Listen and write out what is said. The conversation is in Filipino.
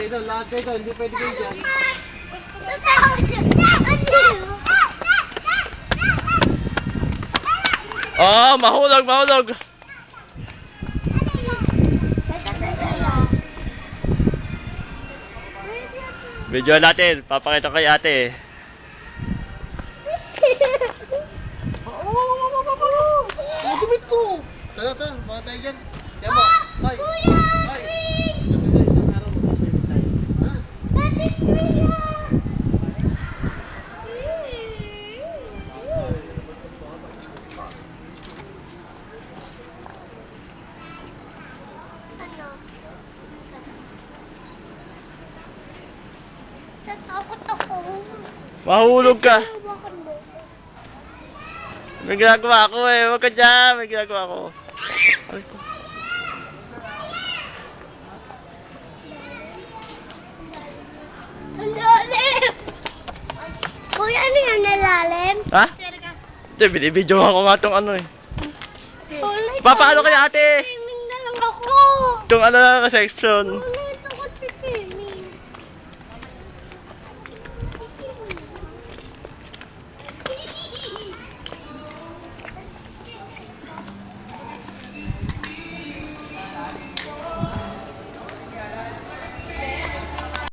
kayo, lahat kayo, hindi pwede kayo dyan. Oh, mahulog, mahulog. Video natin, papakita kay ate. Dumit ko! Tara, baka tayo dyan. Kaya mo, ay! Ay! Isang araw mag-swimming tayo. Ha? Natakot ako. Mahulog ka. May ginagawa ako eh. Huwag ka dyan. May ginagawa ako. Ay ko. Ang lalim! Kuya, ano yan? Nalalim? Ha? Hindi, binibidyo ko nga itong ano eh. Papaano kaya ate? Swimming na lang ako. Itong ano na section.